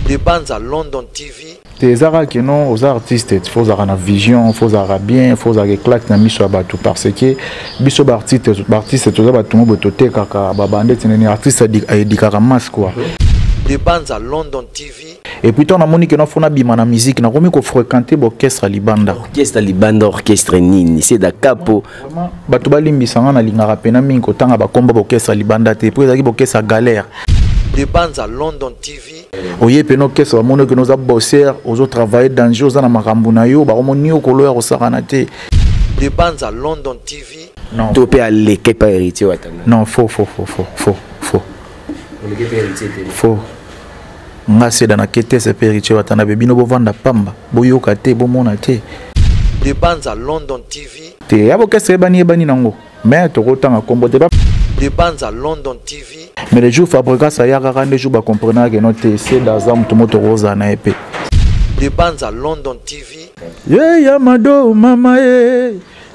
Des bandes à London TV. Tes artistes non aux artistes, il faut avoir une vision, il faut avoir bien, il faut avoir éclat na miso abatu parce que biso artiste tout ça tout monde bototé kaka babande tineni artiste a masse quoi. Des bandes à London TV. Et puis on a moni que non fona bima na musique na komi ko fréquenter l'orchestre libanda. Orchestre nini c'est da capo. Batu balimbisanga na lingara pena mingi ko tanga ba komba orchestre libanda te pour ezaki orchestre galère. Des bandes à London TV. Oye peno orchestre ba mono que nous a bossé aux travailler dans jeux na makambu na yo ba omoni okolo ya osakana te. Des bandes à London TV. Non. Topé à l'équipe héritier watana. Non, faux. Nga c'est dans la quête c'est héritier watana bebino bo vanda pamba boyoka te bo mona te. Des bandes à London TV. Te ya orchestre bani nango. Mais to kotanga kombo te ba. Des bandes à London TV. Mais les jours fabriqués ça y a rarement jours ba comprendre que non te c'est dans un moto rosa na épée. Des bandes à London TV. Yamado mama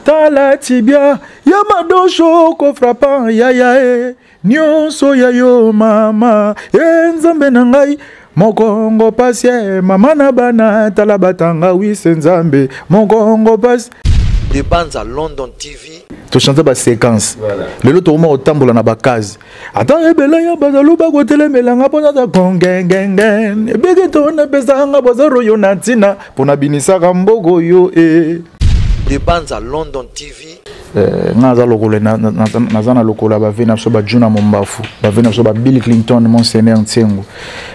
tala tibia yamado shoko frappant ya nyonso ya yo mama nzambe na ngai mokongo pasie mama na bana tala batanga wi nzambe mokongo pasie. Des bandes à London TV. Tu chantes ba séquence. Le lot au au tambola na ba case. Attends ebela ya bazalo ba kotele melanga pona ta gongengeng. Ebeke to na pesa nga bazaro yo natina pona binisa kambogo yo Des bandes à London TV. Naza lokole nazana lokola ba vena so ba Juna Mombafu. Ba vena so ba Bill Clinton Monseigneur Ntengo.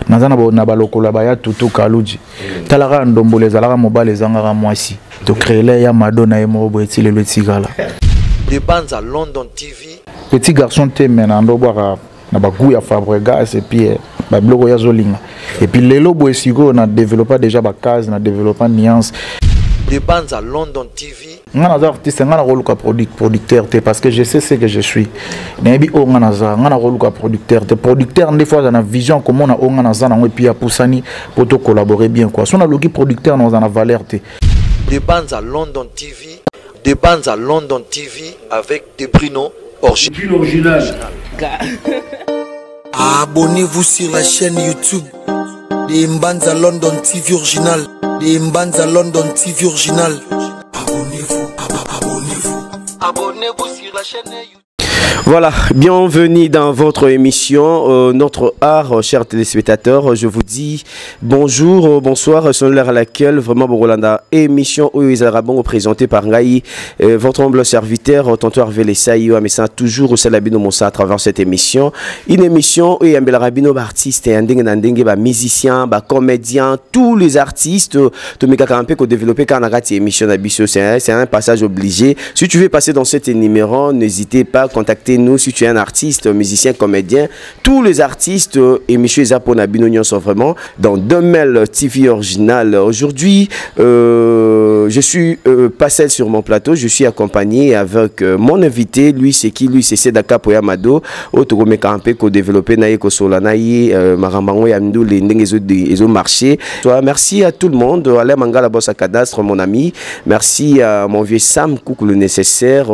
Nazana na ba lokola ba ya Tutu Kaluji. Talaka ndombole zalaka mobile zanga mwasi. To créer ya Madonna et Mobo etile le tigala. Des bandes à London TV. Petit garçon te menando boire na ba goût ya Fabregas et puis ba blogo ya zolinga. Et puis lelo bo esigo na développer déjà ba case na développer nuance. Des bandes à London TV. Ngana za artiste ngana roluka producteur te parce que je sais ce que je suis. Nebi o ngana roluka producteur te producteur des fois dans la vision comment on a ngana za na et puis ya poussani pour to collaborer bien quoi. Si on a logi producteur dans la valeur te. Des bandes à London TV. Des bandes à London TV avec des Bruno original. Abonnez-vous sur la chaîne YouTube des bandes à London TV original. Des bandes à London TV original. Abonnez-vous sur la chaîne YouTube. Voilà, bienvenue dans votre émission, notre art, chers téléspectateurs. Je vous dis bonjour, bonsoir, c'est l'heure à laquelle vraiment Borolanda émission où ils seront présentés par Ngaï, votre humble serviteur, tonton Hervé Lessaïo, mais ça toujours au Salabino Monsa à travers cette émission. Une émission où il y a un rabino artiste, un musicien, un comédien, tous les artistes, tout le monde qui développé quand on a cette émission d'Abisso, c'est un passage obligé. Si tu veux passer dans cet numéro, n'hésitez pas à contacter nous si tu es un artiste, musicien, comédien. Tous les artistes et M. Zapo Nabino sont vraiment dans Demel TV original. Aujourd'hui, je suis pas seul sur mon plateau, je suis accompagné avec mon invité. Lui, c'est qui? Lui, c'est Sedaka Poyamado. Otogome Kampé, ko développé Naïko Solanaï, Marambango Yamdou, les marchés. Merci à tout le monde. Alain Mangala Bossa Cadastre, mon ami. Merci à mon vieux Sam Coucou le nécessaire.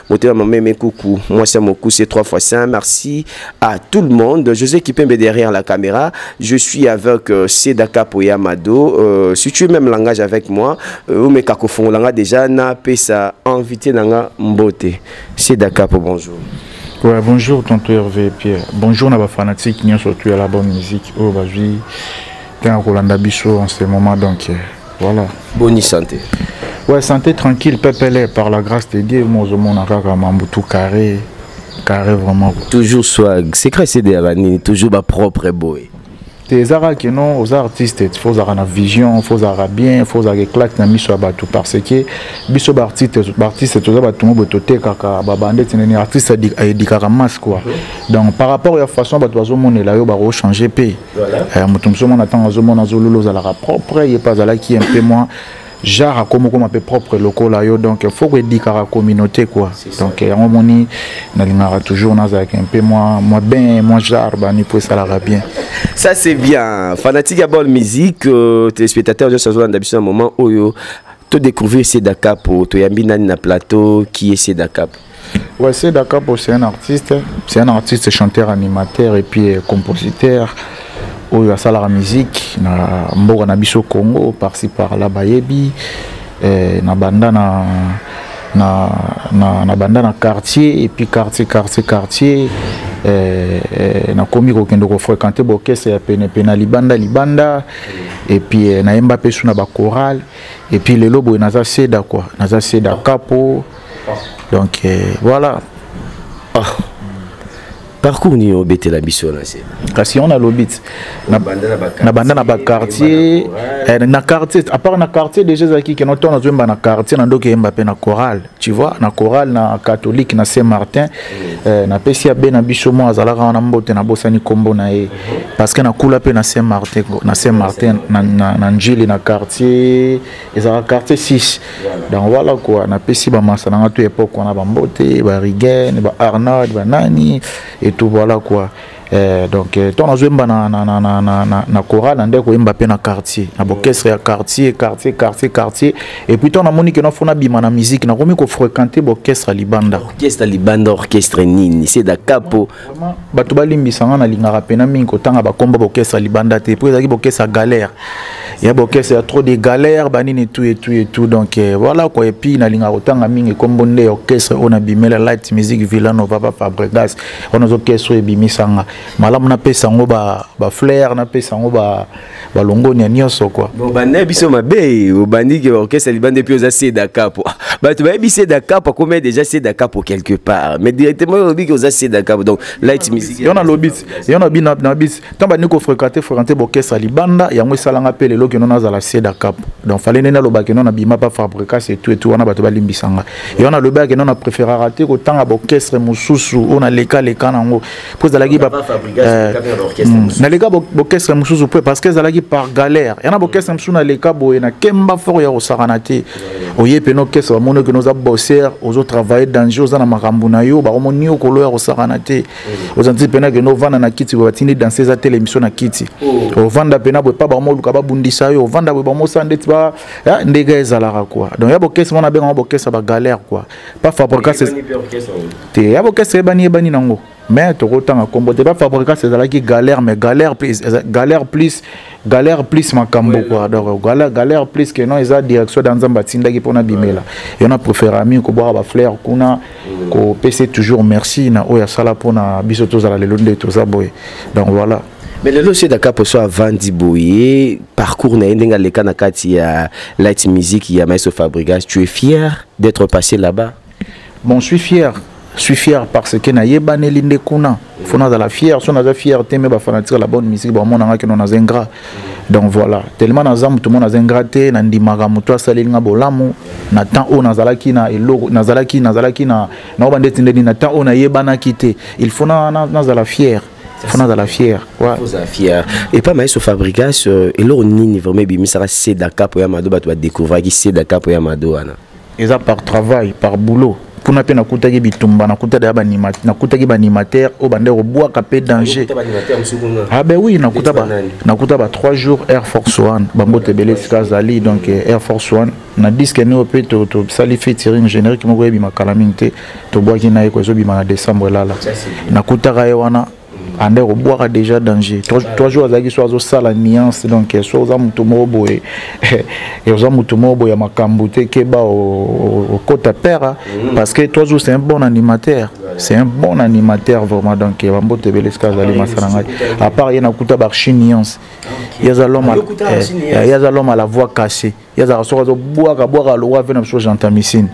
Moteur Mamé Coucou. Moi, c'est mon coup, c'est 3x5. Merci à tout le monde. José Kipembe derrière la caméra. Je suis avec Sedaka Poyamado. Si tu es même langage avec moi, ou mes cacophones, langa déjà n'a pas ça invité nanga mbote. Sedaka pour bonjour. Ouais, bonjour tonton Hervé Pierre. Bonjour na ba fanatique qui surtout à la bonne musique. Oh bah je t'es en Rolanda Bisso en ce moment donc voilà. Bonne santé. Ouais, santé tranquille, pépélé par la grâce de Dieu, moi je m'en ai tout carré vraiment. Toujours swag, secret c'est des ranini, toujours ma propre boy. Tes artistes non aux artistes, il faut avoir une vision, il faut avoir bien, il faut avoir éclat na miso abatu parce que biso artiste tout ça tout monde bototé kaka babande tineni artiste a dikara masse quoi. Donc par rapport à la façon ba tozo mon là yo ba changer pays. Voilà. Mutumso mon attend zo mon azololo za la propre, il pas là qui un peu moins genre comme un peu propre local là yo donc il faut que dire la communauté quoi donc on moni na toujours dans avec un peu moins bien moins genre ni pour ça la bien ça c'est bien fanatique à bonne musique téléspectateurs de saison d'habitude un moment où yo te découvrir Sedaka pour to yambi nani na plateau qui est Sedaka. Ouais, Sedaka c'est un artiste chanteur animateur et puis compositeur. oyo asala la musique na mboka na biso Congo par-ci par-là bayebi na banda na banda na quartier et puis quartier na komi ko kendo ko fréquenter bokese ya pena libanda et puis na yemba pe suna ba chorale et puis le lobo naza seda quoi naza seda capo donc voilà. Parcours ni obété la biso na c'est kasi on a l'obit na banda na ba quartier na quartier à part na quartier déjà zaki que non on a na quartier na ndoke yemba pe na chorale tu vois na chorale na catholique na Saint-Martin na pesia be na biso mo azala na mbote na bosani kombo na e parce que na kula pe na Saint-Martin na njili na quartier ezala quartier 6 donc voilà quoi na pesi ba masa na to époque on a ba mbote ba Rigen ba Arnold ba nani et tout voilà quoi. Donc ton azemba na chorale ndeko yemba pe na quartier na bokestre ya quartier et puis ton amoni que non fona bima na musique na komi ko fréquenter bokestre libanda orchestre nini c'est da capo bato balimbisanga na lingara pe na mingi kotanga bakomba bokestre libanda te pour ezaki bokestre galère il y a bokestre ya trop de galères banini tout donc voilà quoi et puis na lingara kotanga mingi kombo nde orchestre on a bimela light music Villanova Papa Fabregas on a orchestre ebimisanga malamu na pesa ngo ba flair na pesa ngo ba longoni ya nyonso quoi bon banda biso mabe obandi que orchestre libanda puis oza seda capo ba tu ba bisa da capo comme déjà seda capo quelque part mais directement obi que oza seda capo donc light music y on a l'obit y on a bina na bis tant ba niko fréquenter orchestre libanda ya ngo salanga pe lelo que non azala seda capo donc fallait nena loba que non abima pas fabriquer c'est tout on a bato balimbisanga y on a le ba que non a préféré rater ko tanga orchestre mususu on a leka nango pour la guiba na leka orchestre mususu parce que zalaki par galère y en a orchestre mususu na leka boye na kemba fort ya osaranate oye pe no orchestre ba mono que nos a bosser aux autres travailler danger aux na makambu na yo ba omoni okolo ya osaranate aux anti pena que no vanda na kiti ba tindi dans ces télévisions na kiti o vanda pena bo pa ba mo luka ba bundisa yo vanda bo ba mo sandeti ba ndega ezalaka quoi donc ya orchestre mona benga orchestre ba galère quoi pas fabriquer te ya orchestre bani nango mais tu retends comme tu pas fabriquer c'est là qui galère mais galère plus makambo quoi donc galère plus que non ils a direction dans un batinda qui pona bimela et on a préféré ami ko boire ba fleur kuna ko PC toujours merci na oya sala pona biso to za le londe to za boy donc voilà. Mais le dossier de Capo soit Vandi Boye, parcours na ndenga leka na kati ya light music ya Maestro Fabregas, tu es fier d'être passé là-bas? Bon, je suis fier parce que na yebane linde kuna fona za la fier so na za fierté mais ba fanatique la bonne musique ba mona nga que non na zengra donc voilà tellement na zamu tout monde na zengra te na ndimaka muto asalinga bolamu na temps on nazalaki na eloko nazalaki na obandeti ndeni na temps on yebana kité il faut na za la fier fona za la fier ouais za fier et pas Maestro Fabregas et lo nini vraiment bimi ça c'est Dakar pour Yamado ba tu vas découvrir qui c'est Dakar pour Yamado ana et ça par travail par boulot pour na pena kutaki bitumba na kuta ba animateur na kutaki ba animateur au bande roboa capé danger ah ben oui na kuta ba 3 jours Air Force One bango tebele skazali donc Air Force One na disque ne opé to sali featuring générique mo ko bima kalaminte to boaki na ko zo bima na décembre là na kuta ga wana ande roboa déjà danger 3 jours azaki so azo sala nuance donc so za mutumo boye et za mutumo boye makambute ke ba au kota père parce que 3 jours c'est un bon animateur vraiment donc bambo tebele skazali masaranga à part yana kuta ba nuance yaza l'homme à la voix cassée yaza so azo boa lo wa vena so jantamicine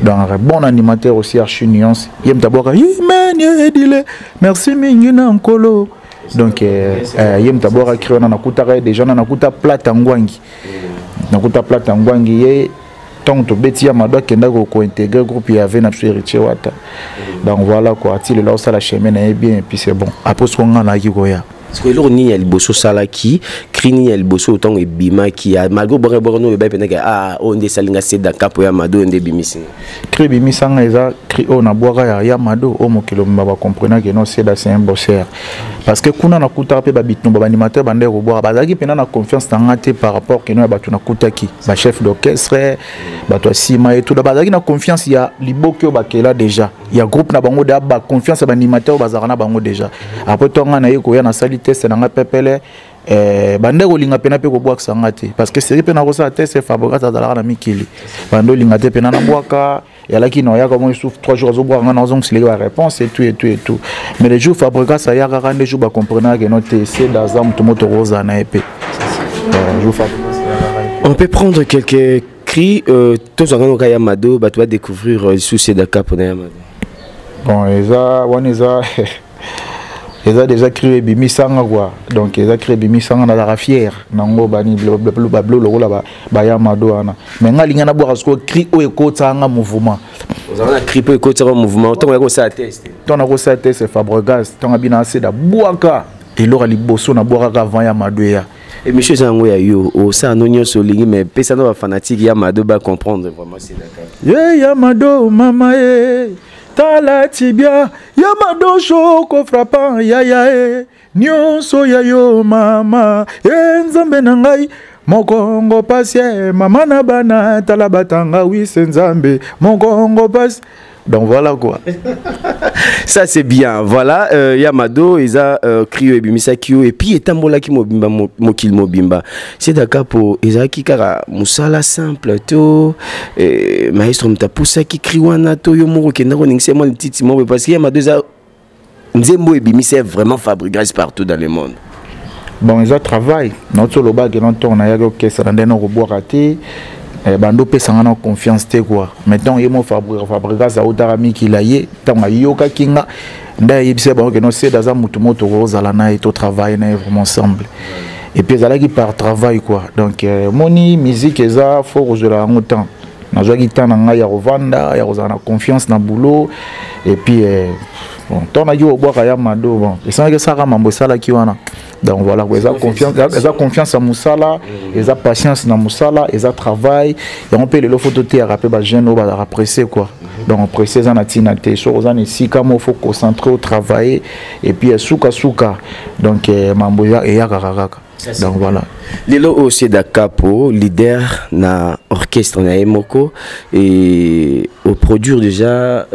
donc bon animateur aussi archi nuance yem taboka imeni edile merci mingina nkolo donc yem taboka kriona na kuta déjà na kuta plata ngwangi ye tant to betia mado kenda ko intégrer groupe ya avait na Richie Wata donc voilà quoi il là ça la chemin est bien et puis c'est bon après ce qu'on a là qui goya parce que l'on n'y a le bosso salaki crini le bosso autant et bima qui a malgré borno et ben on des salinga c'est Dakar pour Yamado et bimisi cri bimisanga eza cri on a boire ya Yamado au mokelo mba comprenant que non c'est un bosseur parce que kuna na kuta pe babitno ba animateur bande ko boire bazaki pena na confiance tangate par rapport que non ba tu na kutaki ba chef d'orchestre ba to sima et tout bazaki na confiance ya liboko bakela déjà il y a groupe na bango da ba confiance ba animateur bazarana bango déjà après tonga na yeko ya na sali test na nga pepele bande kolinga pena pe ko boaka ngate parce que série pena ko sa test Fabregas azala na mikili bande linga te pena na boaka yala ki no ya comme souffre 3 jours zo boaka na zong c'est la réponse et tout mais les jours Fabregas ya ka rende jour ba comprendre que notre c'est d'azam tout moto rosa na épée on peut prendre quelques cris tous en cas Yamado ba tu vas découvrir sous Sedaka pour Yamado bon eza ils ont déjà créé Bimisanga quoi donc ils ont créé Bimisanga na la fière nango bani blablo lo la ba Yamado ana mais nga linga na boka sko cri o ekotanga mouvement vous avez cri po ekotanga mouvement tant ko ça test c'est Fabregas tant bina c'est da boaka et lora liboso na boaka avant Yamado ya et monsieur Zango ya yo o ça nonyo solingi mais pesa no fanatique Yamado ba comprendre vraiment c'est d'accord Yamado mama Tala tibia Yamado shoko frappant ya nyonso ya yo mama nzambe na ngai mokongo pasie mama na bana tala batanga wi nzambe mokongo pasie. Donc voilà quoi. Ça c'est bien. Voilà, Yamado, ils a crié Bimisa Kyo et puis etambola ki mobimba mokil mobimba. C'est d'accord pour Ezaki kara musala simple to maestro mtapusa ki kriwana to yo moko kenda ko ningse mo petite mo parce que Yamado za nzembo et Bimisa vraiment Fabregas partout dans le monde. Bon, ils ont travaillé. Notre loba que l'on tourne à yago que ça rende no rebois raté. Bando pesanga confiance te quoi maintenant yemo Fabregas a otarami kilaye tanga yoka kinga nda yebise ba que non c'est dans un mutumoto rozala na et au travail na vraiment ensemble et puis ça là qui par travail quoi donc moni musique eza faut rejoindre en temps na joa guitare na ya revanda ya rozana confiance na boulot et puis bon ton a yo boka Yamado bon et ça que ça ramambo sala ki wana donc voilà ils ont confiance en Moussala ils ont patience dans Moussala ils ont travail et on peut les photos te rappeler ba jeune ba apprécier quoi donc on précise en atinate sur aux années si comme il faut concentrer au travail et puis souka donc mamboya et yakaraka donc voilà Lelo aussi da capo leader na orchestre na Emoko et au produire déjà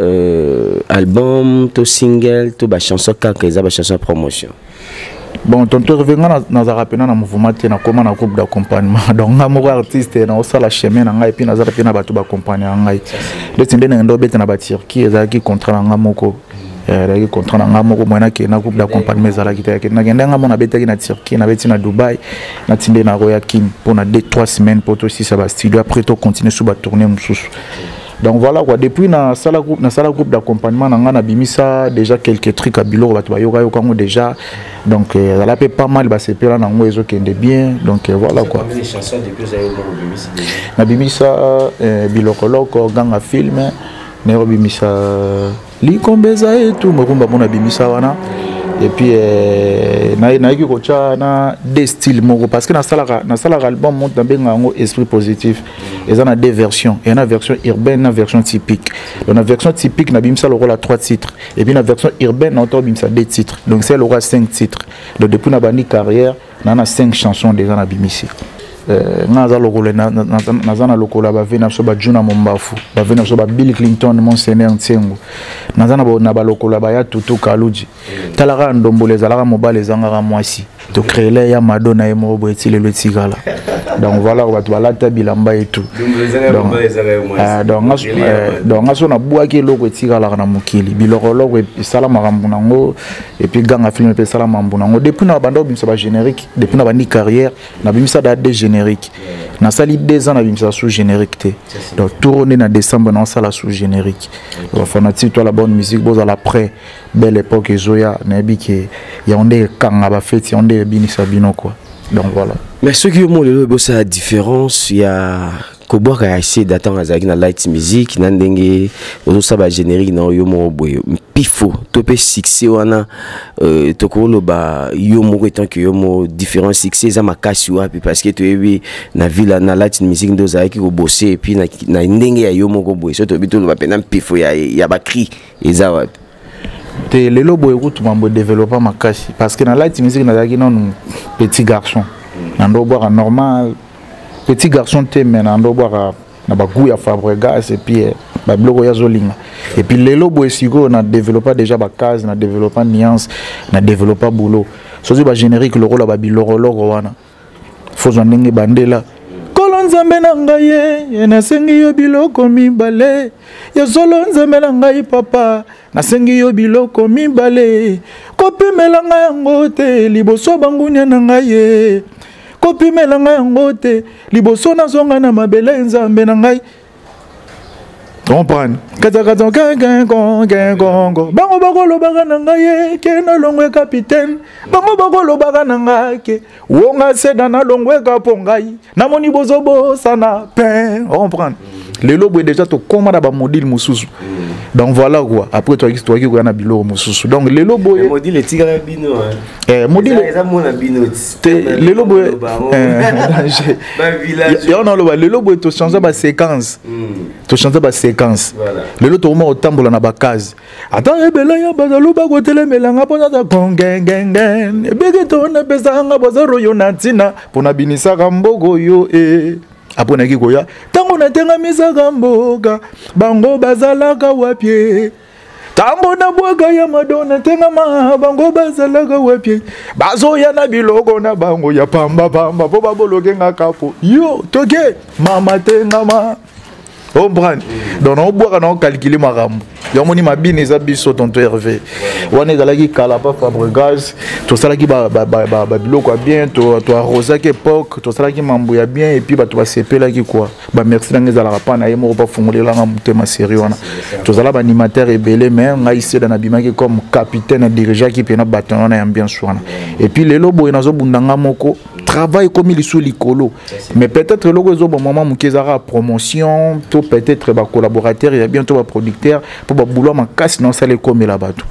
album to single to ba chanson kaka eza ba chanson promotion. Bon, tonton revenant dans un rappel dans mouvement na comment na groupe d'accompagnement donc nga moko artiste na osala chemin na nga et puis na za pe na batu ba accompagner ngai le tinde na ndo beta na ba Turquie eza ki contrat nga moko qui contrat nga moko mona ke na groupe d'accompagnement ezala ki te na genda nga mona beta ki na Turquie na beti na Dubai na tinde na Royal King pour na 2-3 semaines pour aussi ça va studio après to continuer sur ba tourner mususu. Donc voilà quoi, depuis na sala groupe d'accompagnement na bimisa déjà quelques trucs à bilo ba yoga déjà donc ça l'a fait pas mal ba c'est là nango ezo kende bien donc voilà quoi. Les chansons depuis vous avez bimisa na bimisa bilokoloko ganga film na bimisa likombeza et tout mokumba mona bimisa wana et puis na ki kocha na des styles moko parce que na sala album monte na benga ngo esprit positif et ça na deux versions et na version urbaine na version typique dans la version typique na bimsa le rôle à 3 titres et puis na version urbaine na bimsa 2 titres donc c'est le rôle 5 titres donc depuis na bani carrière na 5 chansons déjà na bimisi naza lokole nazana lokola ba vena so ba Juna Mombafu ba vena so ba Bill Clinton Monseigneur Ntengo nazana ba lokola ba ya Tutu Kaluji talaka ndombole zalaka mobile zangaka mwasi to créer ya Madonna et mo boeti le tigala donc voilà ba balata bilamba et tout donc aso na buaki loko tigala na mukili biloko sala marambu nango et puis ganga film pe sala mambu nango depuis na bando bimsa ba générique depuis na bandi carrière na bimsa da des génériques na sali 2 ans na bimsa sous générique donc tourner na décembre na sala sous générique fanatique toi la bonne musique boza la après belle époque Zoya na biki ya onde kanga ba fête ya onde binisa bino quoi donc voilà mais ce qui mo le bossa la différence il y a koboka ya essayer d'attendre azaki na light music na ndenge ozo ba générique na yo mo boye pifo to pe succès wana to ko lo ba yo mo étant que yo mo différents succès za makasi wapi parce que to yebi na ville na light music ndo zaki ko bosser et puis na ndenge ya yo mo ko boye so to bito lo ba pena pifo ya ba cri eza wapi te lelo boye ko to mambo développer makasi parce que na light music na zaki non petit garçon na ndo boire normal petit garçon te mais na ndo boire na ba goût ya Fabregas et puis ba bloko ya zolinga et puis lelo boye siko na développer déjà ba case na développer nuance na développer boulot sozi ba générique le rôle ba bilorologo wana fozwa ndenge bandela kolo nzambe na ngai ye nasengi yo biloko mibale ya solo nzambe na ngai papa nasengi yo biloko mibale kopimela ngai yango te liboso bangunya na ngai ye kopimela ngai yango te liboso nazonga na mabele nzambe na ngai comprendre kata kongo bango bakolo baka na ngai ke na longwe capitaine bango bakolo baka na ngai ke wonga seda na longwe kapo ngai na moni bozobo sana pain comprendre lelo boy déjà to koma na ba module mususu donc voilà quoi après toi qui ko na bilo mususu donc lelo boy module tigara bino module eza mona bino lelo boy ba village ya on le lelo boy to changer ba séquence to changer ba séquence lelo to mo otambola na ba case attends ebela ya bazalo ba kotele melanga pona za kongengengen ebeke to na pesa nga bazaro yo na tina pona binisa kambogo yo après na kikoya tango na tenga misaka mboka bango bazalaka wapie tambo na bwaga ya madona tenga ma bango bazalaka wapie bazoya na biloko na bango ya pamba pamba po baboloke ngakapo yo toke mama tenga ma on prend donc on boit on calculer marambo yomoni mabine eza biso tonto Hervé wana ezalaki kala pa Fabregas to salaki ba biloko bien to arrosaki époque to salaki mambo ya bien et puis ba to basepelaki quoi ba merci nanga ezalaka pa na ye moko pa fungolela nga mutema série wana to sala ba animateur ebele mais ngai seda na bimaki comme capitaine dirigeant qui pena bâton na ambiance wana et puis lelo boy nazo bundanga moko travail comme il sous likolo mais peut-être logo zo bon moment mukezara promotion to peut-être ba collaborateur il y a bientôt ba producteur pour ba boulot ma casse non ça les comme là batou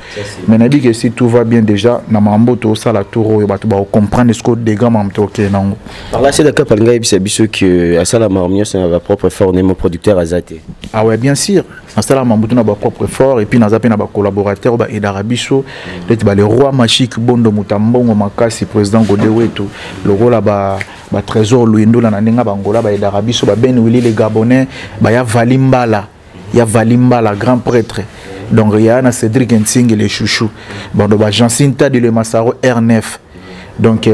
mais na dit que si tout va bien déjà na mambo to ça la tour yo batou ba comprendre ce que des gars mam to ke nango par là c'est d'accord palnga biso biso que à ça la marmio c'est ma propre fort mon producteur Azate ah ouais bien sûr à ça la mambo na ba propre fort et puis na zape na ba collaborateur ba edarabiso le roi magique bondo mutambongo makasi président Godewe tout le rôle ba trésor luindo na ninga bangola ba edarabiso ba ben wili les gabonais ba ya valimbala grand prêtre donc il y a Cédric Nsing les chouchou bon ba Jancinta de le Massaro R9 donc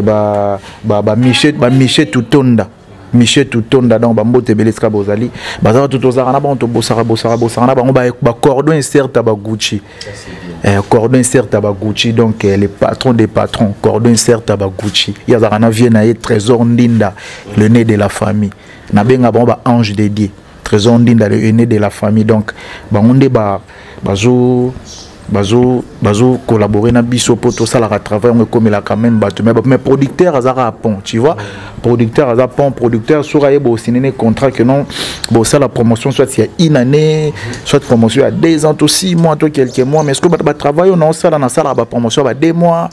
Michel Tutonda donc bambote beleska bozali bazara tutozara na banto bosara na bango ba cordon insert ba Gucci cordon insert ba Gucci donc les patrons des patrons cordon insert ba Gucci ya zarana viena et trésor ndinda le nez de la famille na benga bon ba ange dédié trésor ndinda le nez de la famille donc bangonde bazo collaborer na biso pour tout ça la travail on comme la quand même mais producteur azara pont tu vois producteur azara pont producteur sera yebo signer contrat que non bon ça la promotion soit il y a une année soit promotion à 2 ans ou 6 mois ou quelques mois mais est-ce que ba travail non ça la promotion ba 2 mois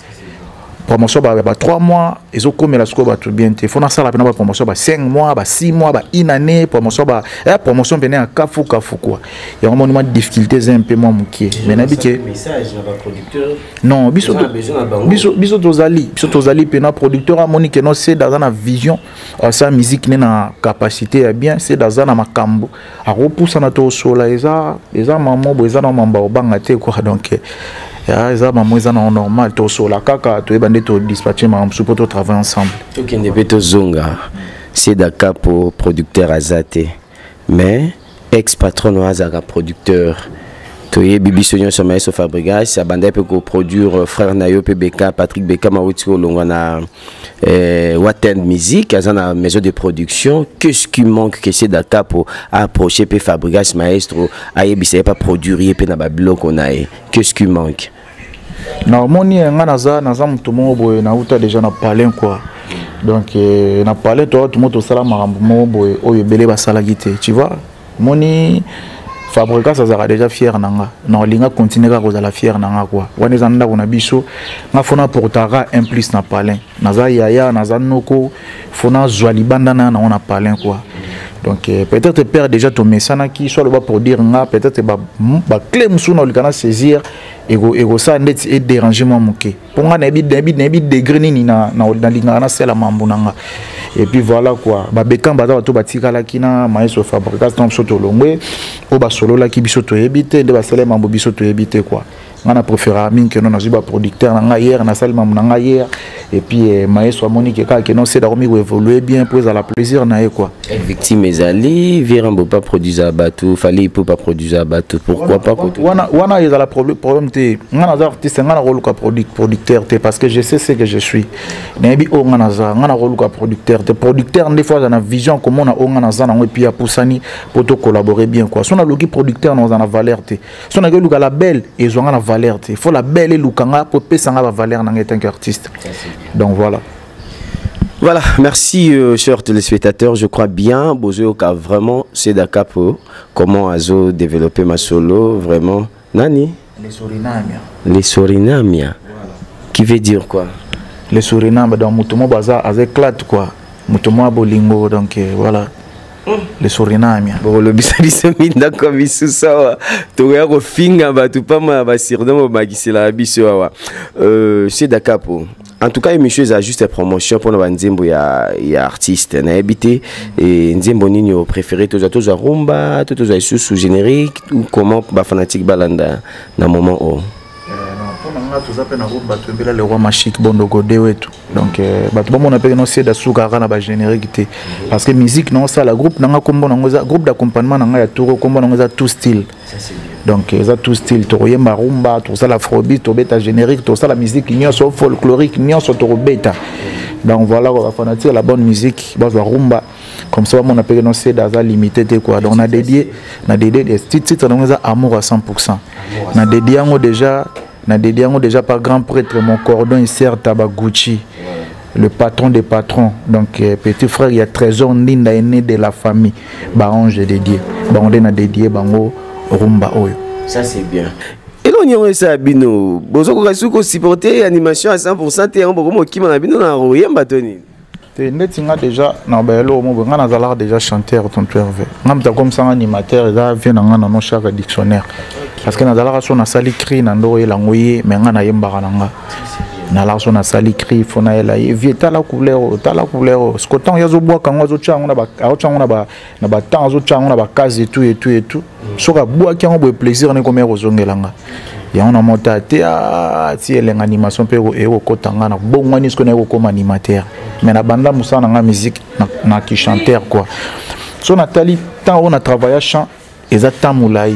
promotion ba 3 mois et comme la scope tout bien il faut na ça la promotion ba 5 mois ba 6 mois ba une année promotion ba promotion venait à kafu quoi il y a un moment de difficultés un peu moins muké mais na bike message na ba producteur non biso tozali pena producteur a monique non c'est dans la vision sa musique na capacité bien c'est dans na makambo a repousse na to sola eza maman bo eza na mamba obanga te quoi donc ya ça maman ça non normal to so la kaka to ebande to dispatcher ma support to travailler ensemble to kende beto zonga c'est d'accord pour producteur Azate mais ex patron Azara producteur to ye bibi sonyo sur maître Fabregas ça bande peut ko produire frère Nayo PBK Patrick Beka Mawuti Longwana Watten Music azana maison de production qu'est-ce qui manque que c'est d'accord pour approcher P Fabregas maestro ayebisa pas produire pe na ba bloc on a qu'est-ce qui manque na moni nga naza mutu mo boye na uta déjà na parler quoi donc na parler to tout moto sala marambo mo boye oyo belé ba sala gité tu vois moni Fabregas azara déjà fier nanga na linga continuer ka kozala fier nanga quoi wana zanda kuna biso nga fona portara un plus na parler naza yaya naza noko fona zwali bandana na on a parler quoi donc peut-être perdre déjà ton message qui soit le bas pour dire nga peut-être ba clé musu na likana saisir ego ça net et dérangement moké pour nga na bi degré ni na linga na sela mambo nanga et puis voilà quoi ba bekamba za to batika la kina maestro Fabregas donc soto longwe o ba solo la ki biso to ebité de ba sele mambo biso to ebité quoi ngana préférer mingi non nazuba producteur na hier na salle mam na hier et puis maestro Monique ka que non c'est dormi ou évoluer bien pour la plaisir na quoi. Victime ezali Virambo pas produire bateau, fallait pour pas produire bateau. Pourquoi pas wana il y a la problème té ngana za artiste ngana rôle ka producteur té parce que je sais ce que je suis. Nabi o ngana rôle ka producteur té producteur des fois dans la vision comment on a o ngana za na et puis à poussani pour collaborer bien quoi. Si on a le producteur dans la valeur té. Si on a le label et ils ont la valeur té. Faut la belle et lukanga pour payer la valeur en tant qu'artiste. Donc voilà. Voilà, merci chers téléspectateurs. Je crois bien, Bozoka vraiment c'est d'accord pour comment Azo développer ma solo vraiment. Nani? Les Surinamia. Les Surinamia. Voilà. Qui veut dire quoi? Les Surinamia dans Mutomo Baza éclate quoi. Mutomo Bolingo donc voilà. Les Surinamia. Bon le bisali minda comme isso ça. Toya ko finga ba tu pas ma ba sirdo ba gisela biso wa. C'est d'accord pour. En tout cas, monsieur a juste promotion pour nous Nzembo ya artiste na habité et Nzembo nini préféré tous rumba tous sous générique ou comment ba fanatique balanda na moment oh. Tous appellent na rumba tu le roi magique bondo godé wetu donc bato bon on appelle non c'est da soukara na ba générique parce que musique non ça la groupe nanga kombo nanga groupe d'accompagnement nanga ya tour kombo nanga tout style ça c'est bien donc ça tout style to yemba rumba tout ça l'afrobeat to beta générique tout ça la musique nyo so folklorique nyo so to beta donc voilà on va fanatique la bonne musique bas rumba comme ça on appelle non c'est da limité quoi donc on a dédié des titres nanga amour à 100% na dédié déjà par grand prêtre mon cordon il sert Taba Gucci le patron des patrons donc petit frère il y a trésor Ninda aîné de la famille ange dédié on a dédié bango rumba oyo ça c'est bien et l'on y a bino bozo ko supporter animation à 100% et on bomo ki na bino na royemba toni netinga déjà na belo mo nga na zala déjà chanteur tonton Hervé ngamta comme ça animateur ça vient nga na chaque dictionnaire parce que na zala so na sali cri na ndo elangoye mais nga na yemba nga na la so na sali cri fona ela vieta la couleur ce que tant yazo bois quand yazo chango na ba temps yazo chango na ba case et tout so ka bois qui on bo plaisir ne comme rozongelanga et on a monté à ti elle animation pe e kotanga na bongwani ce qu'on est comme animateur mais na banda musa na musique na qui chanteur quoi so Nathalie tant on a travaillé chant exactement moulai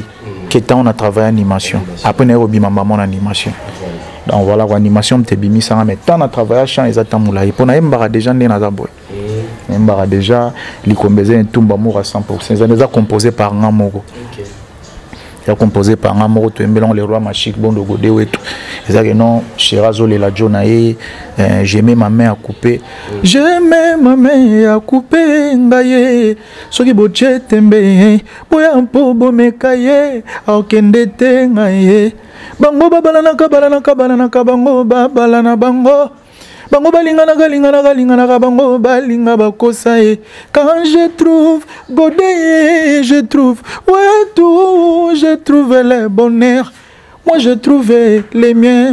que tant on a travaillé animation après na obima maman animation donc voilà animation te bimi ça mais tant on a travaillé chant exactement moulai pour na embara déjà né na zaboy embara déjà li kombeze tumba amour à 100% ça déjà composé par Ngamoko composé par Ngamoko to embelon les rois magique bondo godé et tout c'est ça que non Shirazo le la jonae j'aimais ma main à couper j'aimais ma main à couper ngaye soki boche tembe boya mpo bomekaye akende te ngaye bango babalana bango babalana bango bango balingana bango balinga bakosae quand je trouve godé je trouve ouais tout je trouve le bonheur moi je trouvais les miens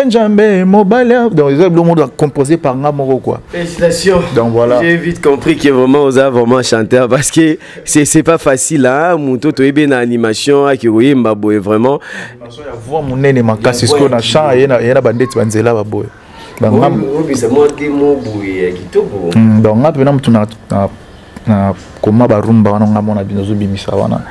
Njambe mobile donc le monde composé par Ngamoko quoi. Félicitations. Donc voilà. J'ai vite compris que vraiment on a vraiment chanteur parce que c'est pas facile hein Muto to bien animation qui oui mbaboye vraiment animation ya voix munene makasi ce qu'on a chant et na bandeti banzela baboye. Donc comment barumba wana ngamona binozo bimisa wana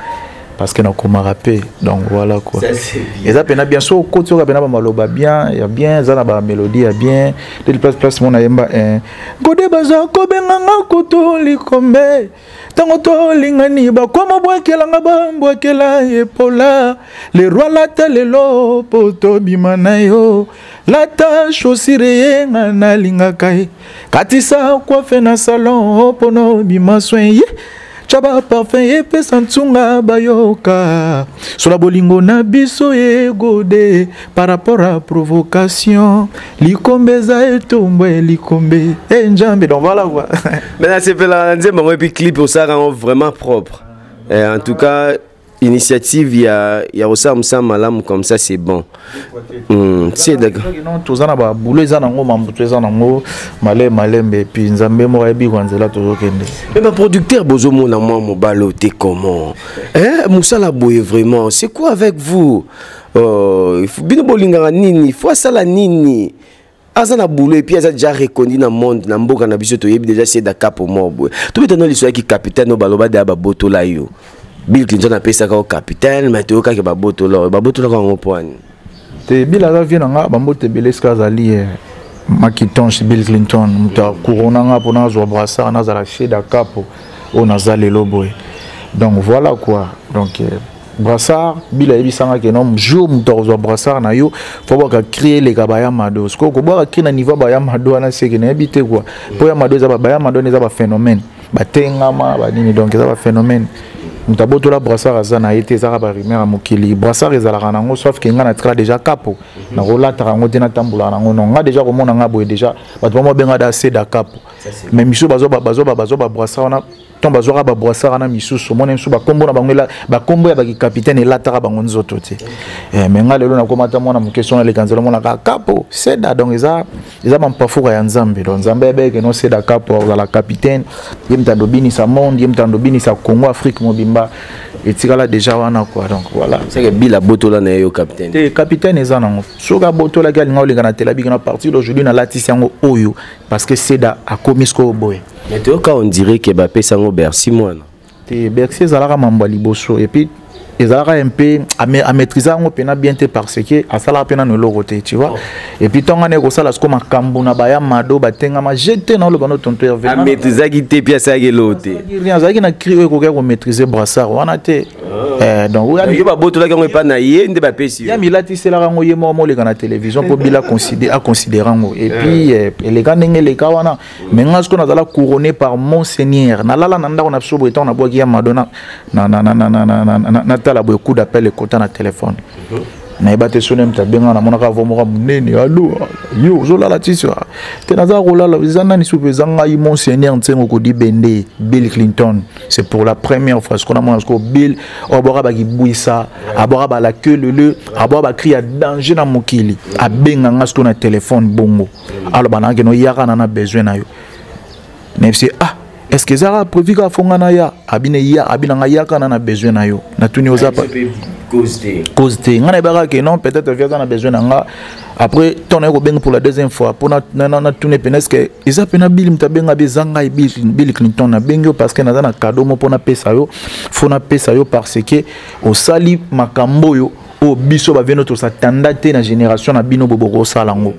parce que na koma rapper donc voilà quoi et ça pena bien sûr côté ça pena ba maloba bien il y a bien ça na ba mélodie il y a bien de place mon ayemba godé baza ko benganga koto likombe tango to lingani ba koma bwakela ngaba bwakela epola le roi la telelo poto bimana yo la tâche aussi rien na lingakai katisa kwa fe na salon pono bimaswen chaba parfum et pesantunga bayoka sur la bolingo na biso e godé par rapport à provocation likombeza et tombe likombe et Njambe donc voilà quoi. Maintenant c'est fait la Nzembo et puis clip pour ça rend vraiment propre et en tout cas initiative ya Osam Malam comme ça c'est bon. C'est d'accord. Non, tous en a boulot ils en ont mambo tous en ont malembe puis nzambe mo yebi kwanzela toujours kende. Mais ma producteur bozo mona moi mo baloté comment? Moussa la boye vraiment. C'est quoi avec vous? Il faut bien bolinga nini, il faut ça la nini. Azana boulot et puis asa déjà reconnu dans le monde na mboka na biso to yebi déjà c'est Dakar pour moi boy. Tout maintenant l'histoire qui capitaine no baloba de baboto la yo. Bill Clinton a payé ça comme capitaine, mais tu as qu'à baboto là comme un point. Te Bill a vu nga babote beleska zali Makitonche Bill Clinton muta corona nga pona zo brassard na za chez Dakar pour on a zalé loboy. Donc voilà quoi. Donc brassard Bill a bisanga que non jour muta zo brassard na yo faut pas créer les gabaya mado. Ce ko boire créer na niveau baya mado na c'est que n'habiter quoi. Pour ya mado za baya mado ne za ba phénomène. Ba tengama ba nini donc ça ba phénomène. Mutaboto la brassard azana été za ba rimer a mokili brassard ezala nango sauf que nga na tra déjà capo na rola tarango tena tambula nango non nga déjà komona nga boye déjà bato mo benga da c'est da capo mais miso bazo brassard na ton bazo ba brassard na miso so mona miso ba kombo na bangela ba kombo ya ba capitaine la tara bango nzoto te mais nga lelo na komata mona mo question le kanzelo mona ka capo c'est da donc eza ba mpafura ya nzambe donc nzambe beke no c'est da capo za la capitaine yemta dobini sa monde yemta dobini sa Congo Afrique mobimba et tigala déjà wana quoi donc voilà c'est que Bill a botola na yo capitaine te capitaine ezana soka botola gal nga na telabi na partir d'aujourd'hui na latisi yango oyo parce que c'est da a komisko boy mais toi quand on dirait que Mbappé sango Bercy moi te Bercy zalaka mamba liboso et puis ezalaka un peu à maîtriser ngo pena bien te parce que asala pena no logote tu vois et puis tonga ne ko sala sko makambu na baya mado batenga ma jeter na lo bano tonto hervé à maîtriser qui te pia ça gelote rien ça qui na crier ko maîtriser brassard wana te donc il ba boto la ko pa na ye nde ba pesi ya milati sela rango ye mo le kana télévision pour bila considérer ngo et puis les gars ndenge les ka wana mais ngasko na zala couronné par monseigneur na lala na ndako na biso boeton na boki ya madonna na la beaucoup d'appels et quota na téléphone na ibate sonem ta benga na monaka vomoka munene allo yo zo la latisi te naza rola la zana ni supezanga i monseigneur ntengo ko di bende Bill Clinton c'est pour la première fois ce qu'on a mona ko Bill obora ba kibuisa abora ba la queue le abora ba cri à danger na mokili a benga ngasko na téléphone bongo alors bana ke no yaka na besoin na yo nefsi est-ce que ça a prévu qu'à fongana ya abine ya abina nga ya kana na besoin na yo na tuni oza pa cause ngana baka que non peut-être via na besoin nga après ton eko benga pour la deuxième fois pour na tuni penes que isa pena Bill mtabenga bezanga Bill Clinton na bengo parce que na na cadeau mo pona pesa yo fona pesa yo parce que au sali makambo yo o biso ba veno to sa tandate na génération na bino boboko salango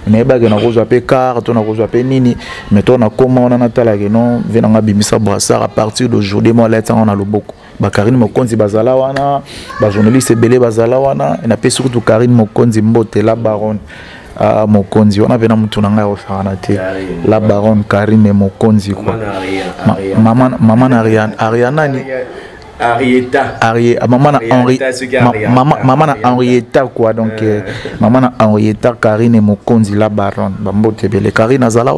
mais ba que na ko zoape car to na ko zoape nini mais to na comment on a tala que non venanga bimisa brassard à partir d'aujourd'hui moi là on a le beaucoup ba Karine Mokonzi bazala wana ba journaliste belé bazala wana na pe surtout Karine Mokonzi mbote la baronne Mokonzi on avait na mutu na ngai osana te la baronne Karine Mokonzi quoi maman Ariana ni maman na Henrietta quoi donc maman na Henrietta Karine Mokonzi la baronne bambote bele Karine azala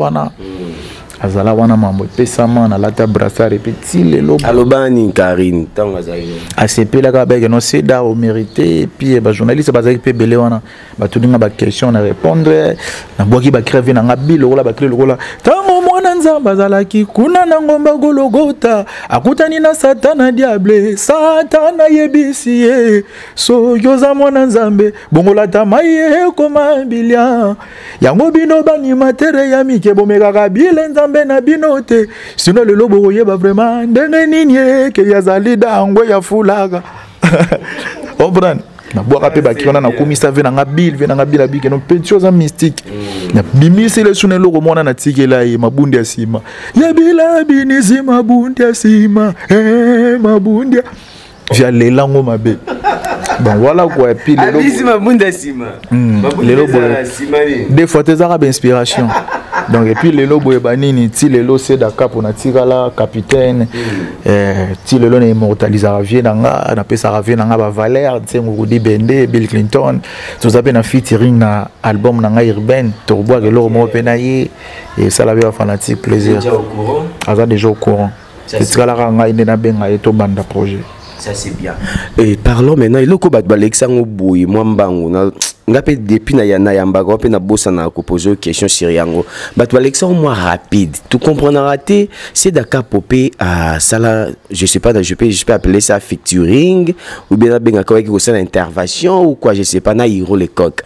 wana mambo pesama na lata brassard et petit lelo alobani Karine tanga zayo ACP la ka bege no seda au mérité et puis ba journaliste ba zaki pe belé wana ba tudinga ba question na répondre na boki ba crève na ngabi lokola ba crève lokola tango mwana nzamba zalaki kuna na ngomba gologota akutani na satana diable satana yebisi ye so yoza mwana nzambe bongola tamaye koma bilia yango bino bani matere ya mike bomeka kabile nzambe na binote sino le lobo yeba vraiment ndenge nini ke yazali dangwe ya fulaga comprendre na boka pe bakirona na komisa ve na Bill abike no petit chose mystique na bimisi le sune logo mona na tikela ye mabundi ya sima ya bila binisi mabundi ya sima mabundi via les langues mabe bon voilà quoi et puis le logo binisi mabundi ya sima le logo des fois tes arabes inspiration donc et puis le logo e banini ti le lo c'est Dakar pour na tigala capitaine ti le lo na immortaliser vie nanga na pesa vie nanga ba Valère tsengo di bende Bill Clinton tout ça na featuring na album nanga urbaine turbo que lo mo penaye et ça la vie fanatique plaisir déjà au courant déjà au courant c'est tigala nga ine na benga eto banda projet Ça c'est bien. Et parlons maintenant, il y a Alexandre Boui, moi mbango na ngapé depuis na yana yamba ko pe na bossa na ko poser question sur yango. Alexandre moi rapide. Tu comprends raté, c'est d'accord popé à sala, je sais pas, je peux appeler ça featuring ou bien benga ko ki ko ça intervention ou quoi, je sais pas na hiro le coq.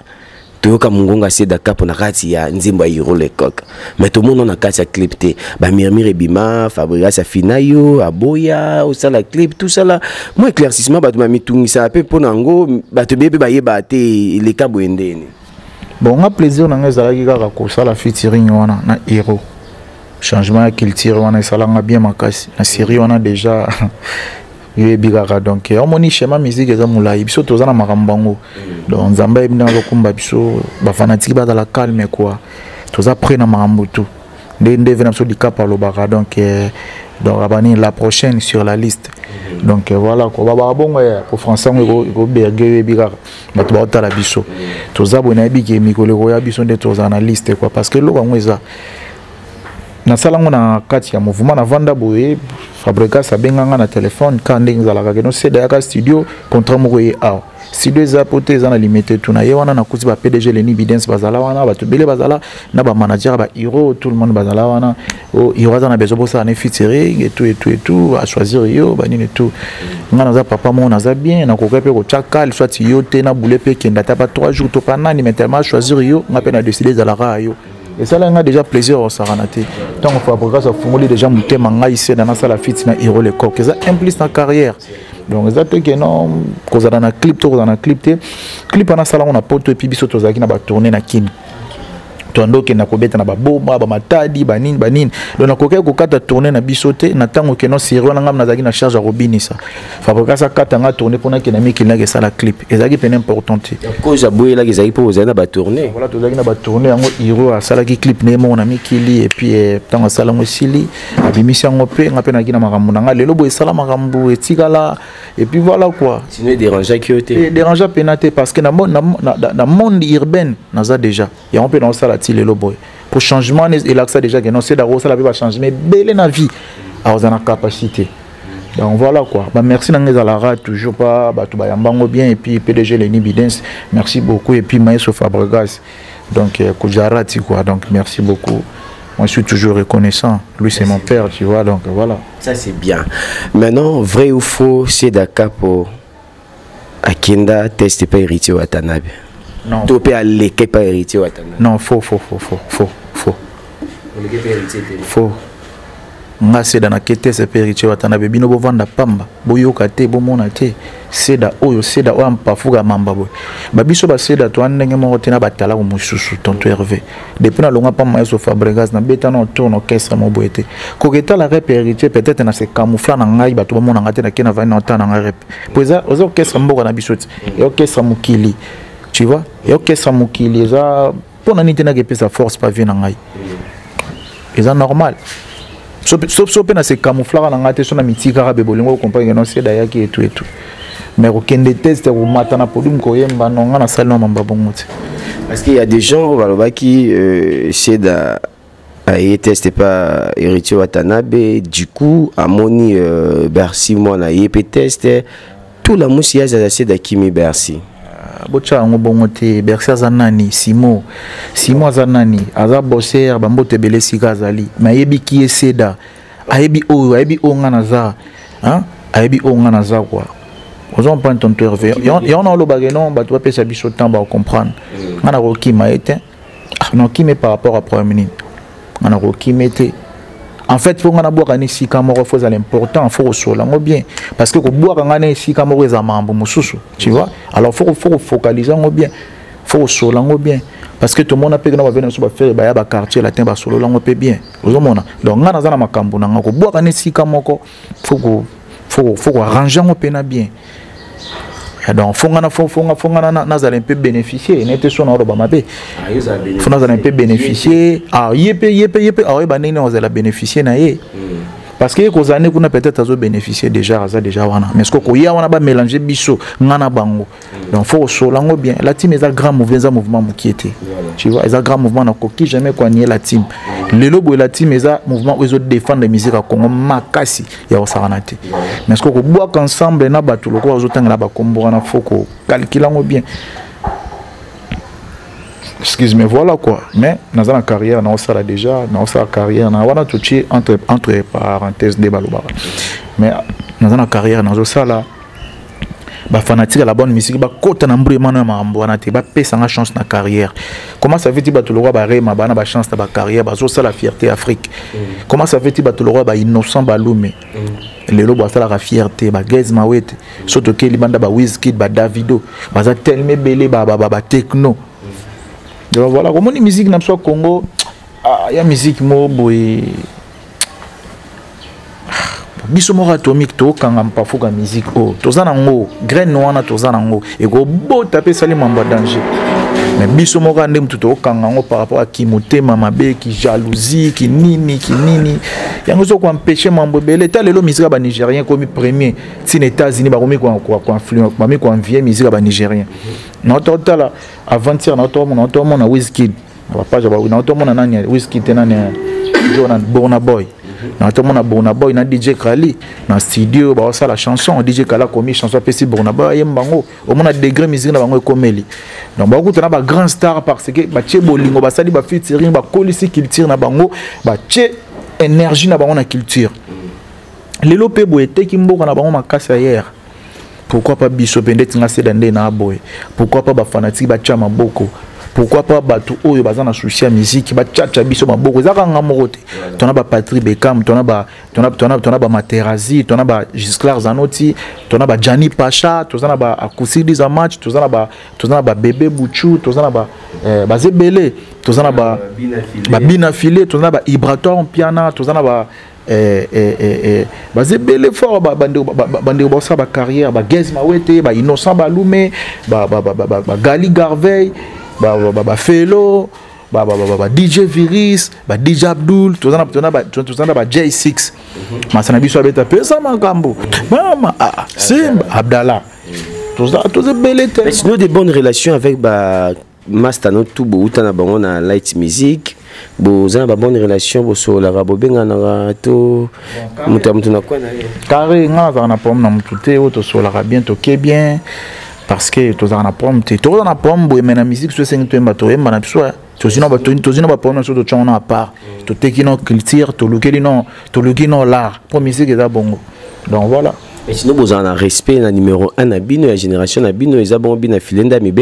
Toyoka mungonga c'est d'accord pour na kati ya nzimba hiro le coq. Mais tout le monde on a kati ya clip té. Ba Mirmire Bima, Fabrice Afinayo, Aboya, au ça la clip tout ça là. Moi éclaircissement ba ma mitungi ça peu pour nango ba te bébé ba yeba té les kabwende. Bon, on a plaisir dans les alaki kaka ko ça la featuring wana na hero. Changement qu'il tire wana ça la bien makasi. Na série on a déjà bigara donc on moni schéma musique eza mulai biso tozana makambango donc nzamba ebina lokumba biso ba fanatique ba dans la calme quoi toza près na makambo tout ndende vena biso dika par le bara donc abani la prochaine sur la liste donc voilà quoi ba bongo pour français go berger bigara ba to ba la biso toza bona biki mikolo ko ya biso nde toza na liste quoi parce que lo bango eza na salango na kati ya mouvement na vanda boye Fabrica sabenganga na téléphone quand ndengala ka no c'est daka studio contrat moko ye a studio za pote za na limité tout na ye wana na kuti ba PDG Leni Bidens bazala wana ba to bele bazala na ba manager ba hero tout le monde bazala wana o hero za na bezo bosa na featuring et tout à choisir yo ba nini tout ngana za papa mon za bien na ko pe ko chakal soit yo te na boule pe kenda ta pas 3 jours to pas nani mais tellement choisir yo ngape na décider za la ra yo. Et ça là on a déjà plaisir au Saranaté. Donc il faut après ça fondre déjà monter manga ici dans ça la fit na hero le corps que ça implique dans carrière. Donc ça que non cause dans un clip dans un clip en ça là on a poto et puis biso tozaki na ba tourner na kin. Tondo ke na kobeta na ba bomba ba matadi ba nini donc na koke ko kata tourner na bisote na tango ke non sérieux na ngam na zaki na charge à robinisa. Fabrica ça kata nga tourner pour na ke na miki na ke ça la clip. Et ça qui est importante. Cause aboye la ke zaki pour na ba tourner. Voilà tozaki na ba tourner yango hero a sala ki clip ne mo na mikili et puis tango sala ngo sili abimisi yango pe ngape na kina makambo na nga lelo boye sala makambo etikala et puis voilà quoi. Sinon déranger qui était. Déranger penaté parce que na monde urbain na ça déjà. Il y a un peu dans ça les boy pour changement et là ça déjà que non c'est d'abord ça la va changer mais belle na vie à la capacité donc voilà quoi bah merci dans la rade toujours pas bah tout ba yambango bien et puis PDG Leni Bidens merci beaucoup et puis Maestro Fabregas donc Kujarati quoi donc merci beaucoup. Moi je suis toujours reconnaissant lui c'est mon père tu vois donc voilà ça c'est bien. Maintenant vrai ou faux c'est d'accord pour Akenda teste pas héritier Watanabe. Non. Tu peux aller quelque part héritier Watanabe. Non, faux. Nga c'est dans la quête c'est héritier Watanabe bino bo vanda pamba boyoka te bo mona te seda oyo am pafuga mamba boy ba biso ba seda to ndenge mo tena batala ko mususu tonto Hervé depuis na longa pa Maestro Fabregas na beta na tourne orchestre mo boyete ko keta la rep héritier peut-être na se camoufler na ngai ba to mona ngate na kena va na ntana na rep poza ozo orchestre mboka na biso et orchestre mukili. Tu vois, il y a que ça qui les a pour n'en tenir que sa force pas venir en aïe. C'est normal. Sauf que c'est camouflage en aïe, c'est un mythique arabe bolingo comprendre que non c'est d'ailleurs qui et tout. Mais aucun des tests ou matana podum koyem ba non na salle non mamba bongote. Parce qu'il y a des gens voilà qui c'est da a testé pas héritier Watanabe du coup à moni Bercy moi na yep test tout la moussia c'est d'Akimi Bercy. Bocha ngo bongote Bercy zanani Simo zanani aza bosser bambote bele sika zali mayebi ki eseda ayebi o ngana za hein ayebi o ngana za quoi on prend ton Hervé y on a le bagano ba tu peux sa biso temps ba comprendre ngana ko ki maete non qui met par rapport à premier ministre ngana ko ki mete. En fait, il faut que boire un ici comme c'est important, il faut solango bien parce que boire un ici comme on est mambo mususu, tu vois. Alors faut focaliser bien, faut solango bien parce que tout le monde a payé na venir sur faire ba quartier latin ba solo lango pe bien. Ozomona. Donc ngana za na makambo na ngako boire un ici comme faut arranger ngo pena bien. Donc faut un peu bénéficier n'était son ordre bamabe faut un peu bénéficier yep ah ouais banene on a bénéficier na ye parce que les années qu'on a peut-être bénéficié déjà wana mais ce qu'on y a on a pas mélangé biso ngana bango donc faut solango bien la team est un grand mouvement qui était tu vois ils a grand mouvement na qui jamais quoi nier la team le lobo la team est un mouvement où ils défendent la musique à Congo makasi ya osaranate mais ce qu'on boit ensemble na batu loko ozotanga na ba kombo na faut ko calculer bien. Excuse-moi, voilà quoi. Mais dans la carrière, dans la déjà, dans la carrière, on a tout entre parenthèses des balobara. Mais dans la carrière, dans la fanatique la bonne musique, côté n'ambré mano mamboana te, pèse en chance na carrière. Comment ça fait que tu le roi barema bana ba chance na carrière, bazo ça la fierté Afrique. Comment ça fait que tu le roi ba innocent balume. Les lobo ça la fierté, ba Gez Mawete, surtout que les banda ba Wizkid, ba Davido, baza tellement belé ba techno. Donc voilà, comme on dit musique dans le Congo, il y a musique moboy. Bisomo atomique to kanga mpafuka musique oh tozana ngo graine noana tozana ngo et go bo taper sali mamba danger mais bisomo rande mtu to kanga ngo par rapport à kimotema mabe ki jalousie ki nini yango zo ko empêcher mambo belé ta lelo musique ba nigérien comme premier tin États-Unis ba komi ko influence ba mi ko envier musique ba nigérien non total avant-hier non na Wizkid ba page ba non na nani Wizkid nani Jonan Burna Boy. Dans Burna Boy, na DJ Kali, dans studio, bah ça la chanson, DJ Kala commis chanson PC Burna Boy, yembango, au moins degré musique na bango komeli. Donc bah écoute na ba grand star parce que bah tché bolingo, bah ça dit bah featuring, bah kolisi culture na bango, bah tché énergie na bango na culture. Lelo pe boete kimbo na bango makasa hier. Pourquoi pas biso pende tinga sedande na boy? Pourquoi pas ba fanatique ba chama boko? Pourquoi pas batu oyo bazana souci musique ba tchatcha biso maboko zaka ngamote tona ba Patrick Beckham tona ba Materazzi tona ba Gisclar Zanotti tona ba Gianni Pacha tozana ba Akusidi za match tozana ba Bébé Bouchou tozana ba Zebele tozana ba Bina Filé tozana ba Ibrator Piana tozana ba Zebele fort bande ba sa ba carrière ba Gez Mawete ba Innocent Balume ba Gali Garvey Felo, DJ Viris, DJ Abdul, tous J6. Mais ça n'a pas été ça, Magambo. Maman, Simba, Abdallah. Tous ces belles têtes. Mais sinon, des bonnes relations avec Mastano, tout beau, on a light music. Vous avez une bonne relation sur la rabobenga na to mutamutuna kwa na carré nga na pom na mutute auto sur la rabien to ke bien. Parce que tu as un pomme, tu as un pomme, mais la musique, tu as un pomme, tu as un pomme, tu as un pomme, tu as un pomme, tu as un part, tu as un culture, tu as un l'art, pour la musique, c'est bon. Donc voilà. Mais sinon, vous avez un respect, le numéro 1, la génération, ils ont bon bien filé d'ami.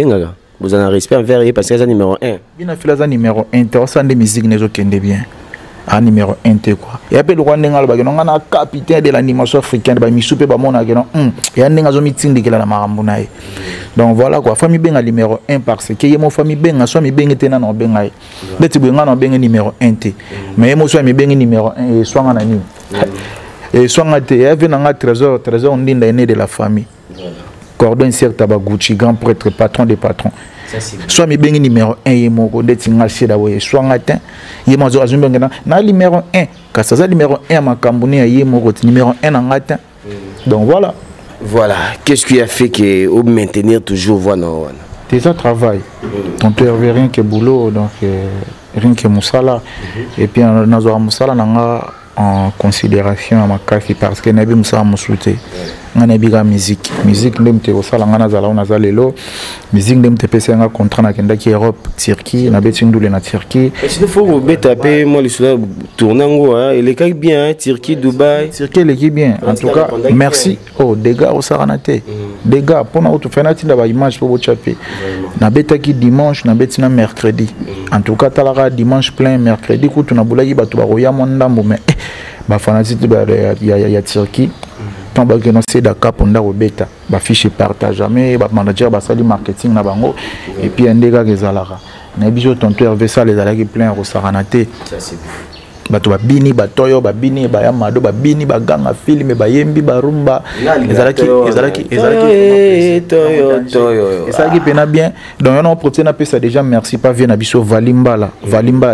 Vous avez un respect envers eux parce que c'est le numéro 1. Bien filé, c'est le numéro 1, tu as des musiques qui sont bien. Un numéro 1 quoi. Et après le Rwanda on a capitaine de l'animation africaine ba misoupe ba mona que non et un ngazo meeting de la marambuna. Donc voilà quoi, famille ben numéro 1 parce que yemo famille ben so mi ben tena no ben ai. Beti bu ngana ben numéro 1 té. Mais yemo so mi ben numéro 1 et so ngana ni. Et so ngana té et vena nga trésor ndinda aîné de la famille. Cordon certes ba Gucci grand prêtre patron des patrons. Soit mi bengi numéro 1 yemo ko detinga sida we soit ngatin yemo zo azumbenga na numéro 1 ka ça numéro 1 makambuni yemo ko numéro 1 na ngatin. Donc voilà qu'est-ce qui a fait que au maintenir toujours voilà c'est ça travail on peut rien que boulot donc rien que musala et puis nazo musala nanga en considération à ma case parce que nabi musala musuté ngana biga musique ndemte ko sala ngana zala ona zalelo musique ndemte pesa nga contrat na kenda ki Europe Turquie na beti ndule na Turquie et s'il faut beta pe moi le soir tournango il est quand bien Turquie Dubaï il est bien en tout cas merci oh des gars au saranate des gars pour na auto fenati da ba image pour chaper na beta ki dimanche na beti na mercredi en tout cas talara dimanche plein mercredi ko tuna bulaki batu ba roya mondambo mais ba fanati ya Turquie tant que non c'est Dakar pour ndako beta ba fiche partage jamais ba manager ba sali marketing na bango et puis ndeka ke zalara na biso tonto Hervé ça les alaki plein au saranate bato babini batoyo babini bayamado babini baganga filme bayembi barumba ezalaki pena bien donc on a profité na pesa déjà merci pas vient abiso Valimbala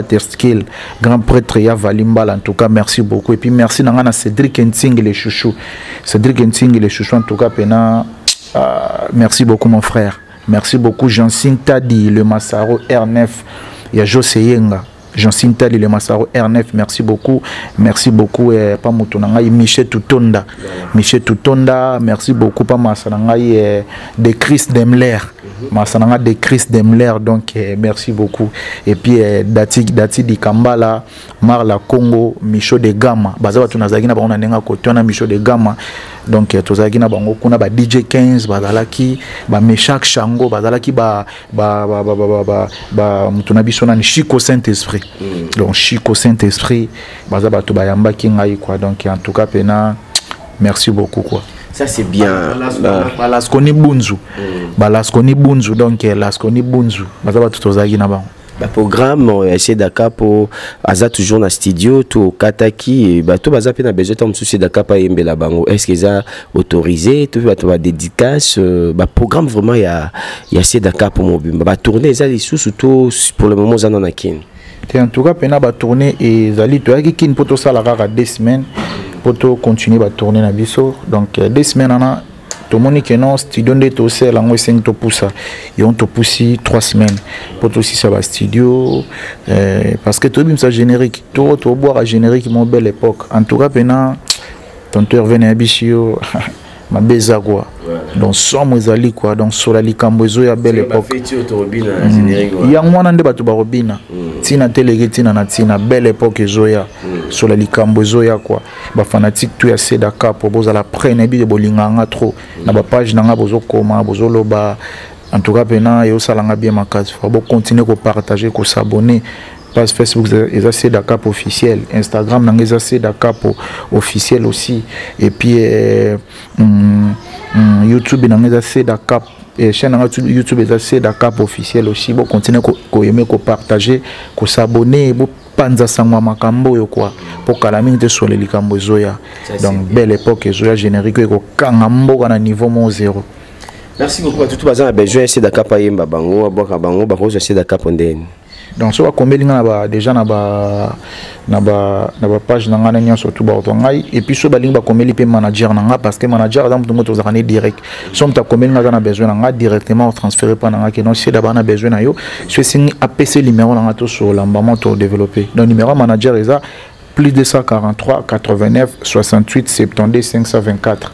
Terskill grand prêtre ya Valimbala en tout cas merci beaucoup et puis merci nanga Cédric Nting les chouchous en tout cas pena merci beaucoup mon frère, merci beaucoup Jean-Sine Tadi le Massaro R9 il y a José Yenga Jean-Sine Tali le Massaro R9 merci beaucoup pas Moutonangaï Michel Toutonda merci beaucoup pas Massanangaï de Chris Demler Massananga de Chris Demler donc merci beaucoup et puis Dati di Kambala Marla Congo Michaud de Gama bazaba tunazaki na bango nenga côté on a Michaud de Gama donc tozaki na bango kuna ba DJ 15 bazalaki ba Meshak Shango bazalaki ba mutuna biso na Chico Saint-Esprit donc Chico Saint-Esprit bazaba to bayamba kingai quoi donc en tout cas pena merci beaucoup quoi. Ça c'est bien. Balaskoni Bunzu. Balaskoni Bunzu donc Laskoni Bunzu. Bazaba tutozaki na bango. Ba programme essayer Dakar pour aza toujours na studio to Kataki bato baza pe na besoin tom souci Dakar pa yembela bango. Est-ce qu'ils a autorisé tout bato ba dédicace ba programme vraiment ya essayer Dakar pour mobimba. Ba tourner ça les sous surtout pour le moment za na kin. En tout cas pena ba tourner et zali to yaki kin poto sala rara 2 semaines. Pour continuer à tourner na biso donc 2 semaines ana to moni que non studio de to c'est la moi 5 to poussa et on to poussi 3 semaines pour aussi ça va studio parce que tout bim ça générique to boire à générique mon belle époque en tout cas pena tonto revenir à bichio ma beza quoi donc somme ezali quoi donc sur la likambozo ya belle époque ya mwana nde bato barobina tina telege tina na tina belle époque ezoya sur la likambozo ya quoi ba fanatique tout ya seda cap pour boza la prenne bi de bolinganga trop na ba page nanga bozo koma bozo loba en tout cas pena yo salanga bien ma case faut continuer ko partager ko s'abonner page Facebook ils assez Dakar officiel, Instagram nang ils assez Dakar officiel aussi et puis YouTube nang ils assez Dakar et chaîne YouTube ils assez Dakar officiel aussi bon continuer ko aimer ko partager ko s'abonner bon panza sangwa makambo yo quoi pour kalami te sur les likambo zoya donc belle époque zoya générique ko kanga mboka na niveau mon 0. Merci beaucoup à tout bazan besoin essayer Dakar pa yemba bango aboka bango ba ko essayer Dakar pondeni. Donc so combien linga déjà na ba page na ngana nya surtout ba otongai et puis so ba linga ba combien pe manager na parce que manager dans tout za kana direct so mta combien nga na besoin na directement transférer pa na que non c'est d'abord na besoin na yo so sing APC numéro na to sur l'embament to développer donc numéro manager est plus 243 89 68 72 524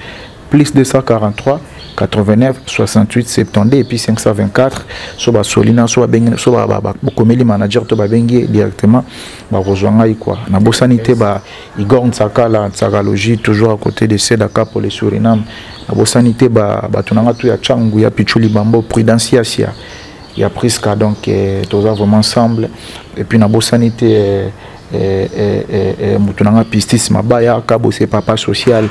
plus 243 89 68 72 et puis 524 so ba solina so ba bengi so ba komeli manager to ba bengi directement ba rejoindre quoi na bosanité ba Igor Ntsakala Ntsakalogie toujours à côté de Sedaka pour les Suriname na bosanité ba tunanga tu ya Changu ya Pichuli Bambo Prudencia ya Priska donc tous vraiment ensemble et puis na bosanité mutunanga pistis mabaya kabose papa social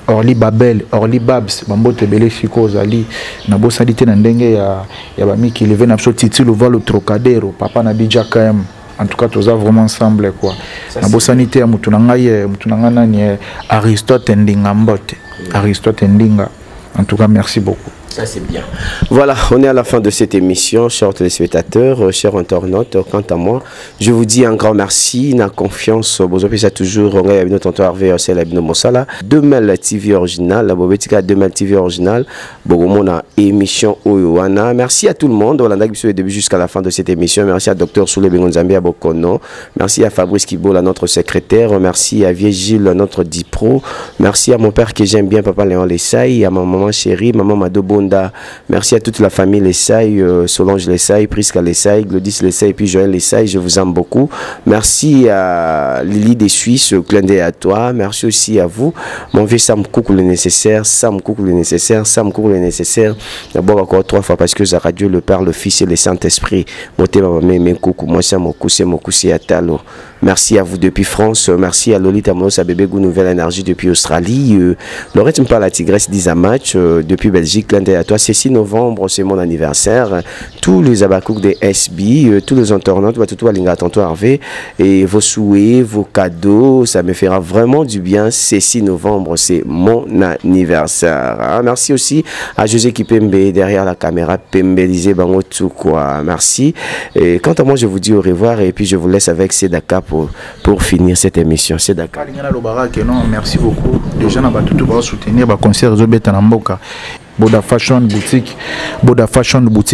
Orly Babel Orly Babs bambote bele siko zali na bosalite na ndenge ya ba miki levé na titi le vol au Trocadéro papa na Bidja KM en tout cas tous vraiment ensemble quoi na bosanite ya mutunanga nani Aristote Ndinga Mbote Aristote Ndinga en tout cas merci beaucoup. Ça c'est bien. Voilà, on est à la fin de cette émission, chers téléspectateurs, chers internautes. Quant à moi, je vous dis un grand merci, na confiance. Bozopi ça toujours. On est avec notre tonton Hervé, c'est la Bino Mosala. 2000 TV original, la Bobetika 2000 TV original. Bogomona émission Oyoana. Merci à tout le monde. On a depuis le début jusqu'à la fin de cette émission. Merci à Dr Soule Bengonzambi à Bokono. Merci à Fabrice Kibola, notre secrétaire. Merci à Vieux Gilles, notre dipro. Merci à mon père que j'aime bien, Papa Léon Lessaï, à ma maman chérie, maman Madobo. Merci à toute la famille Lessaï, Solange Lessaï, Prisca Lessaï, Glodis Lessaï, puis Joël Lessaï, je vous aime beaucoup. Merci à Lily des Suisses, clin d'œil à toi. Merci aussi à vous. Mon vieux Sam Koukou le nécessaire, Sam Koukou le nécessaire, Sam Koukou le nécessaire. D'abord encore 3 fois parce que ça radio le Père, le Fils et le Saint-Esprit. Moté ma mère, Koukou, moi c'est mon coussi à Talo. Merci à vous depuis France. Merci à Lolita Monos, à Bébé Gou Nouvelle Énergie depuis Australie. Laurette me parle la Tigresse d'Izamatch depuis Belgique. Clin d'œil à toi. C'est 6 novembre, c'est mon anniversaire. Tous les abakouk des SB, tous les internautes, tout Alinga, tantôt Hervé, et vos souhaits, vos cadeaux, ça me fera vraiment du bien. C'est 6 novembre, c'est mon anniversaire. Hein? Merci aussi à José Kipembe derrière la caméra, Pembe Lisé Bango tout quoi. Merci. Et quant à moi, je vous dis au revoir et puis je vous laisse avec Sedaka pour finir cette émission. Sedaka. Merci beaucoup. Les gens ont soutenir le concert de Betanamboka. Boda Fashion Boutique,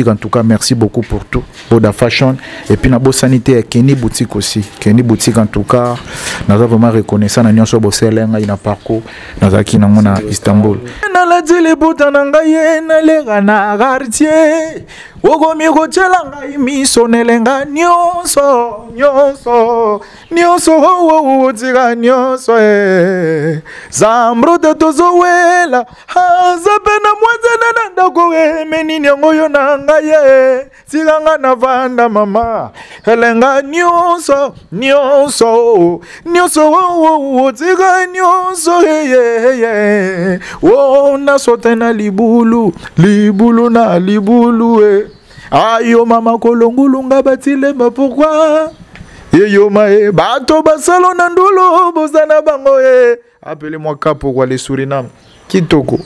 en tout cas, merci beaucoup pour tout. Boda Fashion. Et puis, Nabo Sanité, Kenny Boutique aussi. Kenny Boutique, en tout cas, nous avons vraiment reconnaissant à Nyonso Bosselenga, il a parcours, nous avons qui à Istanbul. La télé botananga yena lega na quartier wogomi kochelanga imisonelenga nyonso wotiga nyonso zambro tozowela hazapena mwazana na ndako menini yango yo nanga ye tiganga na vanda mama elenga nyonso wotiga nyonso ye na sotena libulu na libulu ayo mama kolongulunga batilemba pourquoi yeyo mae bato basalo na ndulu bozana bango appelez-moi Capo pour les Suriname kitoko.